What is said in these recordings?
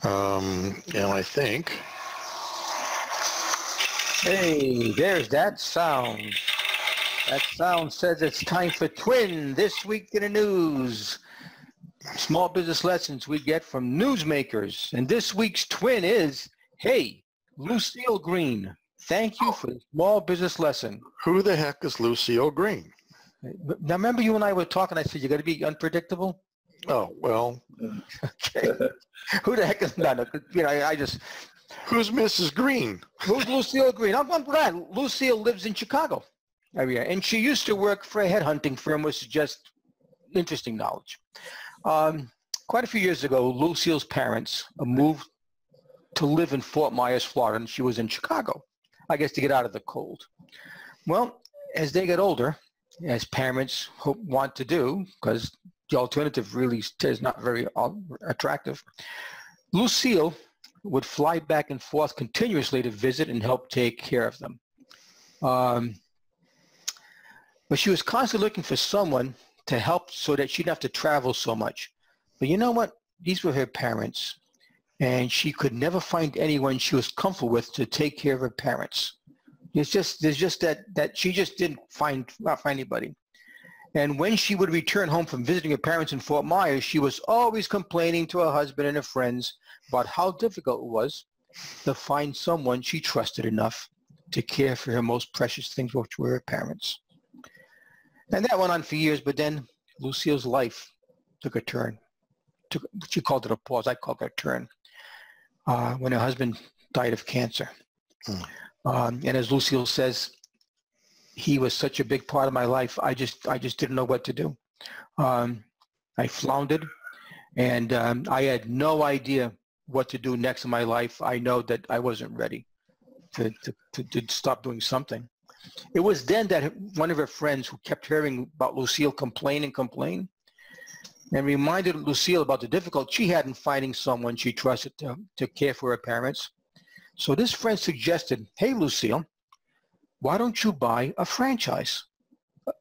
And I think, Hey, there's that sound. That sound says it's time for Twin This Week in the News. Small business lessons we get from newsmakers. And this week's Twin is, hey, Lucille Green. Thank you for the small business lesson. who the heck is Lucille Green? Now, remember you and I were talking, I said, you got to be unpredictable? Oh, well, Okay. Who the heck is, no, you know, I just, who's Mrs. Green? who's Lucille Green? I'm glad. Lucille lives in Chicago area, and she used to work for a headhunting firm, which is just interesting knowledge. Quite a few years ago, Lucille's parents moved to live in Fort Myers, Florida, and she was in Chicago, I guess to get out of the cold. Well, as they get older, as parents want to do, because the alternative really is not very attractive, Lucille would fly back and forth continuously to visit and help take care of them. But she was constantly looking for someone to help so that she didn't have to travel so much. But you know what? These were her parents, and she could never find anyone she was comfortable with to take care of her parents. There's just that she just didn't find anybody. And when she would return home from visiting her parents in Fort Myers, she was always complaining to her husband and her friends about how difficult it was to find someone she trusted enough to care for her most precious things, which were her parents. And that went on for years, but then Lucille's life took a turn. She called it a pause. I called it a turn. When her husband died of cancer. And as Lucille says, he was such a big part of my life. I just didn't know what to do. I floundered, and I had no idea what to do next in my life. I know that I wasn't ready to stop doing something. It was then that one of her friends, who kept hearing about Lucille complain, and reminded Lucille about the difficulty she had in finding someone she trusted to care for her parents. So this friend suggested, hey, Lucille, why don't you buy a franchise?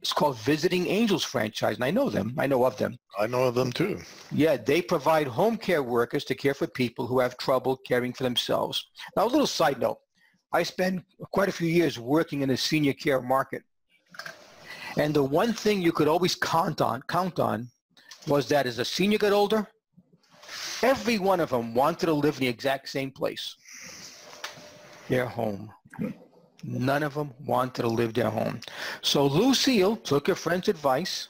It's called Visiting Angels franchise, and I know them. I know of them. I know of them too. Yeah, they provide home care workers to care for people who have trouble caring for themselves. Now, a little side note. I spent quite a few years working in the senior care market. And the one thing you could always count on was that as a senior got older, every one of them wanted to live in the exact same place, their home. None of them wanted to live their home. So Lucille took her friend's advice,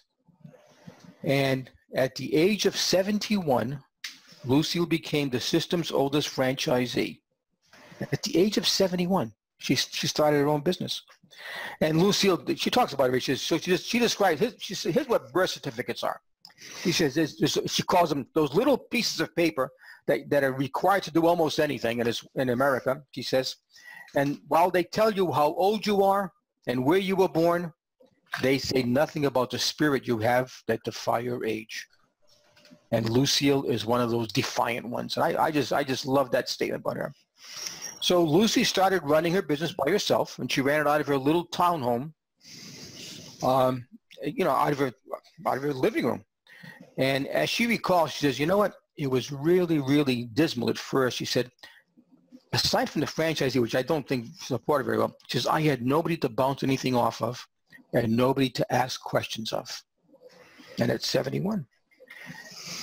and at the age of 71, Lucille became the system's oldest franchisee. At the age of 71, she started her own business. And Lucille, she talks about it. She describes, here's what birth certificates are. She says, she calls them those little pieces of paper that are required to do almost anything in America, she says. And while they tell you how old you are and where you were born, they say nothing about the spirit you have that defy your age. And Lucille is one of those defiant ones. And I just love that statement about her. So Lucy started running her business by herself, and she ran it out of her little townhome, out of her living room. And as she recalls, she says, you know what? It was really, really dismal at first. She said, aside from the franchisee, which I don't think supported very well, she says, I had nobody to bounce anything off of and nobody to ask questions of. And at 71.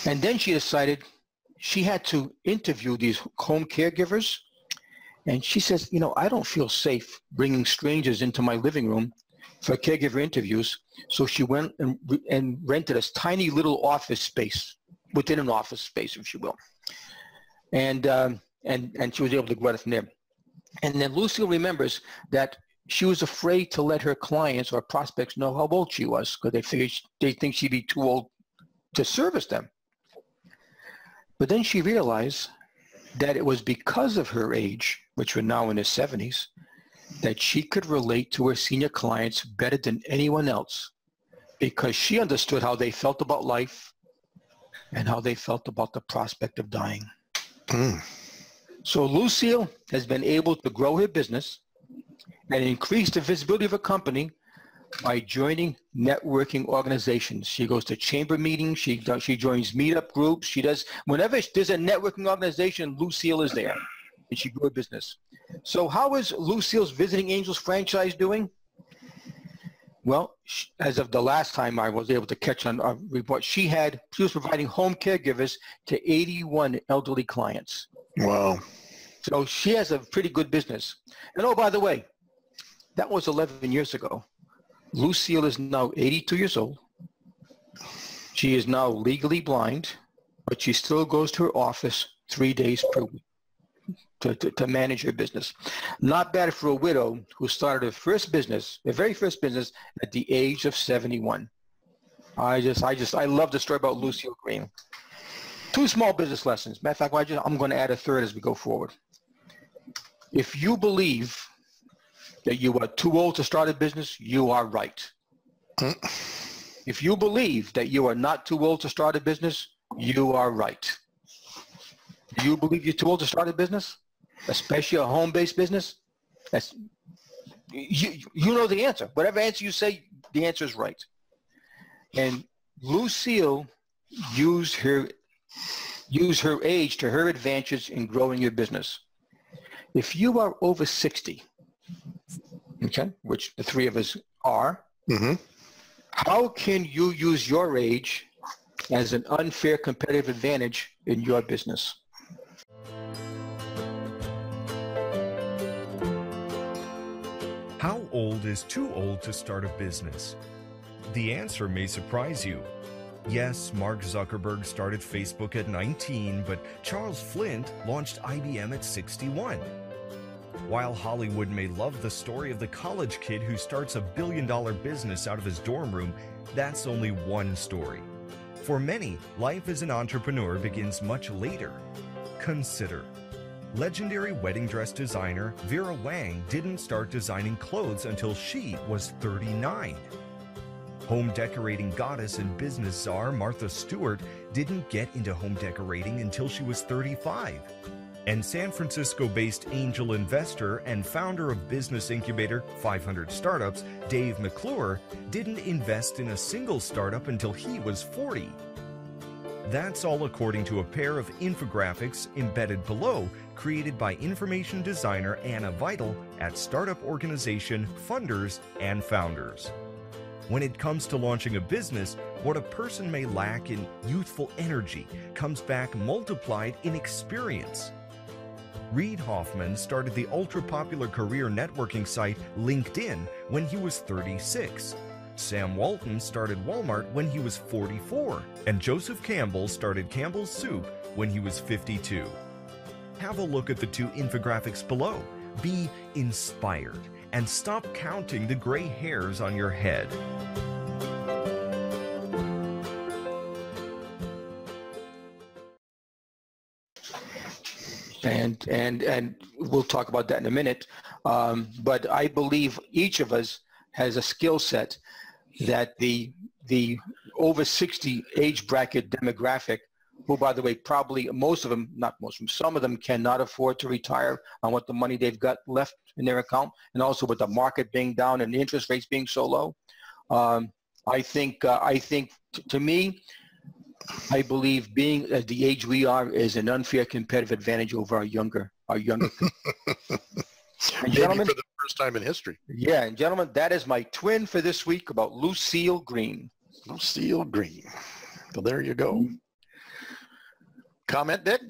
And then she decided she had to interview these home caregivers. And she says, I don't feel safe bringing strangers into my living room for caregiver interviews. So she went and rented a tiny little office space within an office space, if you will. And she was able to grow it from there. And then Lucille remembers that she was afraid to let her clients or prospects know how old she was because they think she'd be too old to service them. But then she realized that it was because of her age, which were now in her 70s, that she could relate to her senior clients better than anyone else because she understood how they felt about life and how they felt about the prospect of dying. So Lucille has been able to grow her business and increase the visibility of her company by joining networking organizations. She goes to chamber meetings. She joins meetup groups. She does, whenever there's a networking organization, Lucille is there, and she grew a business. So how is Lucille's Visiting Angels franchise doing? Well, as of the last time I was able to catch on a report, she was providing home caregivers to 81 elderly clients. Wow. So she has a pretty good business. And oh, by the way, that was 11 years ago. Lucille is now 82 years old. She is now legally blind, but she still goes to her office 3 days per week to manage her business. Not bad for a widow who started her first business, her very first business, at the age of 71. I love the story about Lucille Green. 2 small business lessons. Matter of fact, I'm going to add a third as we go forward. If you believe that you are too old to start a business, you are right. If you believe that you are not too old to start a business, you are right. Do you believe you're too old to start a business? Especially a home-based business? You know the answer. Whatever answer you say, the answer is right. And Lucille used her age to her advantage in growing your business. If you are over 60, okay, which the 3 of us are, how can you use your age as an unfair competitive advantage in your business? How old is too old to start a business? The answer may surprise you. Yes, Mark Zuckerberg started Facebook at 19, but Charles Flint launched IBM at 61. While Hollywood may love the story of the college kid who starts a billion-dollar business out of his dorm room, that's only one story. For many, life as an entrepreneur begins much later. Consider. Legendary wedding dress designer Vera Wang didn't start designing clothes until she was 39. Home decorating goddess and business czar Martha Stewart didn't get into home decorating until she was 35. And San Francisco-based angel investor and founder of business incubator 500 Startups, Dave McClure, didn't invest in a single startup until he was 40. That's all according to a pair of infographics embedded below, created by information designer Anna Vital at startup organization Funders and Founders. When it comes to launching a business, what a person may lack in youthful energy comes back multiplied in experience. Reid Hoffman started the ultra-popular career networking site LinkedIn when he was 36. Sam Walton started Walmart when he was 44, and Joseph Campbell started Campbell's Soup when he was 52. Have a look at the 2 infographics below. Be inspired and stop counting the gray hairs on your head. And we'll talk about that in a minute. But I believe each of us has a skill set that the over 60 age bracket demographic, who, by the way, probably most of them, not most of them, some of them cannot afford to retire on what the money they've got left in their account, and also with the market being down and the interest rates being so low. I think to me, I believe being at the age we are is an unfair competitive advantage over our younger Maybe gentlemen, for the first time in history. Yeah, and gentlemen, that is my twin for this week about Lucille Green. Lucille Green. So there you go. Comment, Dick?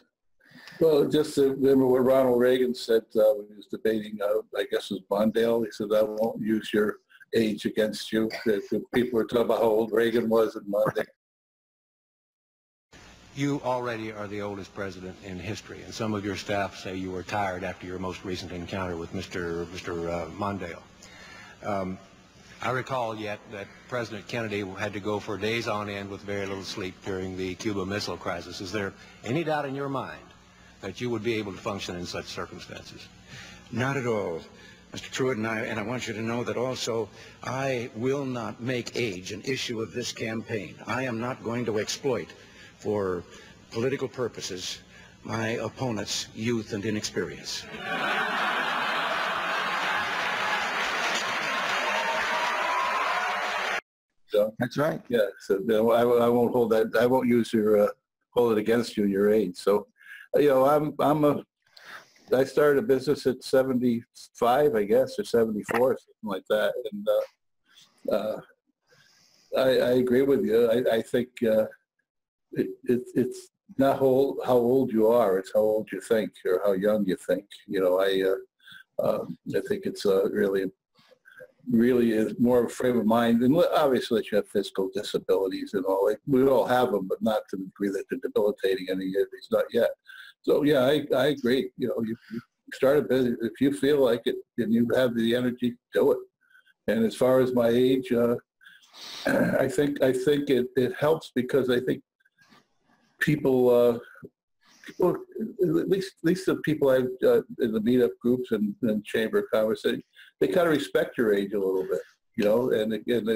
Well, just remember what Ronald Reagan said when he was debating, I guess it was Mondale. He said, I won't use your age against you. People were talking about how old Reagan was and Mondale. You already are the oldest president in history, and some of your staff say you were tired after your most recent encounter with Mr. Mondale. I recall yet that President Kennedy had to go for days on end with very little sleep during the Cuba Missile Crisis. Is there any doubt in your mind that you would be able to function in such circumstances? Not at all, Mr. Truitt, and I want you to know that also I will not make age an issue of this campaign. I am not going to exploit for political purposes my opponent's youth and inexperience. That's right. Yeah, so I won't hold that. I won't use your hold it against you, your age. So, I started a business at 75, I guess, or 74, something like that. And I agree with you. I think it's not how old you are; it's how old you think or how young you think. I think it's really is more of a frame of mind, and obviously that you have physical disabilities and all. We all have them, but not to the degree that they're debilitating any of these, not yet. So yeah, I agree. You start a business if you feel like it and you have the energy, do it. And as far as my age, I think it helps because I think people, at least the people in the meetup groups and chamber conversation, they kind of respect your age a little bit, and again,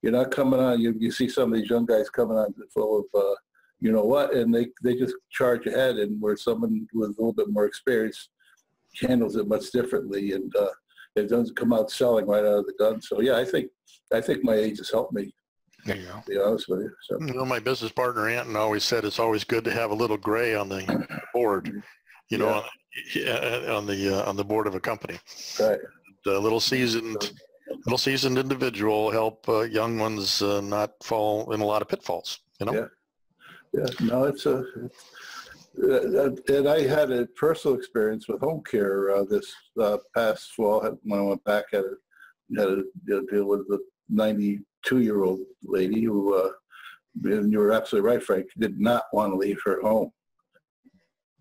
you're not coming on, you see some of these young guys coming on full of, and they just charge ahead, and where someone with a little bit more experience handles it much differently, and it doesn't come out selling right out of the gun. So yeah, I think my age has helped me. There you go. To be honest with you. So. My business partner Anton always said it's always good to have a little gray on the board, on the board of a company. Right. A little seasoned individual help young ones not fall in a lot of pitfalls. Yeah. No, and I had a personal experience with home care this past fall when I went back had to deal with a 92-year-old lady who, and you were absolutely right, Frank, did not want to leave her home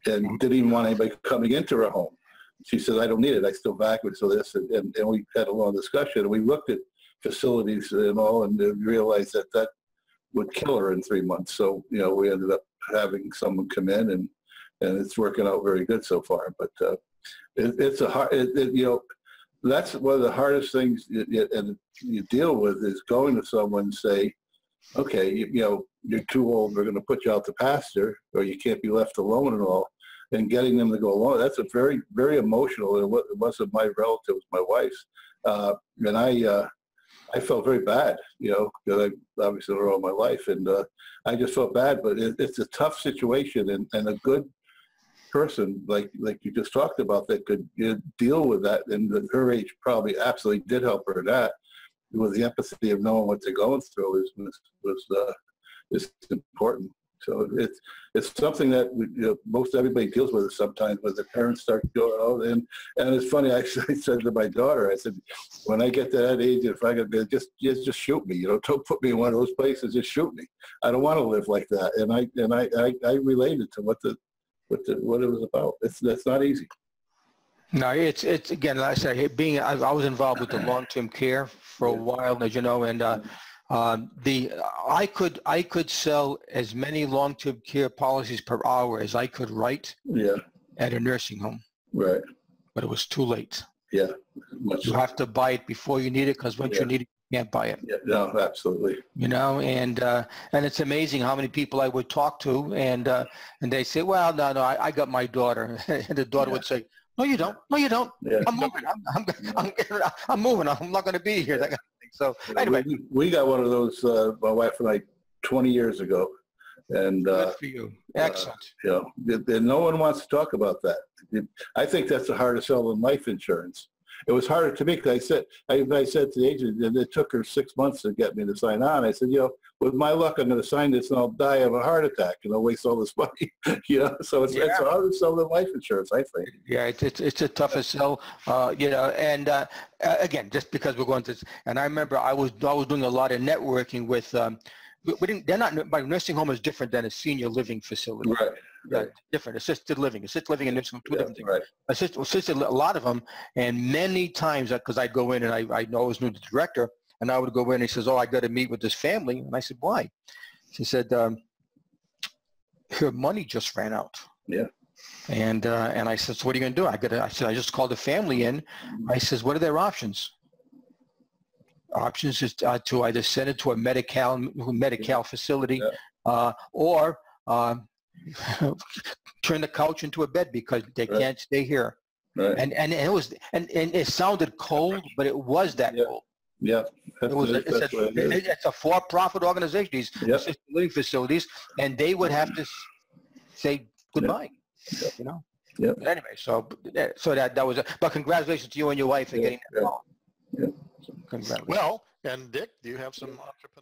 and didn't even want anybody coming into her home. She said, I don't need it. I still backwards to this. And we had a long discussion. And we looked at facilities and all and realized that would kill her in 3 months. So, we ended up having someone come in and it's working out very good so far. But it's a hard, that's one of the hardest things you deal with is going to someone and say, okay, you're too old. We're going to put you out to pasture, or you can't be left alone and all. And getting them to go along, that's a very, very emotional. And it wasn't my relative, it was my wife's. And I felt very bad, because I obviously known her all my life, and I just felt bad. But it's a tough situation, and a good person like you just talked about that could deal with that, and at her age probably absolutely did help her. That with the empathy of knowing what they're going through is important. So it's something that most everybody deals with it sometimes when their parents start going out. And it's funny, I said to my daughter, I said, when I get to that age, if I could just shoot me, don't put me in one of those places, just shoot me. I don't want to live like that. And I related to what it was about. That's not easy. No, it's again, like I said, I was involved with the long-term care for a while, as you know, and I could sell as many long-term care policies per hour as I could write at a nursing home. Right. But it was too late. Yeah. You have to buy it before you need it, because once you need it, you can't buy it. Yeah, no, absolutely. And it's amazing how many people I would talk to, and they say, well, no, I got my daughter. And the daughter would say, no, you don't. No, you don't. Yeah. I'm moving. I'm moving. I'm not going to be here. That kind of thing. So anyway, we got one of those. My wife and I, 20 years ago, and good for you. Excellent. And no one wants to talk about that. I think that's the hardest sell than life insurance. It was harder to me because I said to the agent, and it took her 6 months to get me to sign on. I said, with my luck, I'm going to sign this and I'll die of a heart attack and I'll waste all this money. So it's harder to sell than life insurance, I think. Yeah, it's a tougher sell. And again, just because we're going to, and I remember I was doing a lot of networking with. They're not. My nursing home is different than a senior living facility. Right. Yeah, different. Assisted living and nursing home, two different things. Right. Assisted, a lot of them, and many times, because I'd go in and I always knew the director, and I would go in and he says, "Oh, I got to meet with this family," and I said, "Why?" She said, "Her money just ran out." Yeah. And I said, "So what are you going to do?" I said, "I just called the family in." I says, "What are their options?" Options is to either send it to a Medi-Cal facility, or turn the couch into a bed because they can't stay here. Right. And it sounded cold, but it was that cold. Yeah. It's a for-profit organization, these assisted living facilities, and they would have to say goodbye, you know? Yep. But anyway, so that was it. But congratulations to you and your wife for getting that involved. Yeah. Congratulations. Well, and Dick, do you have some entrepreneur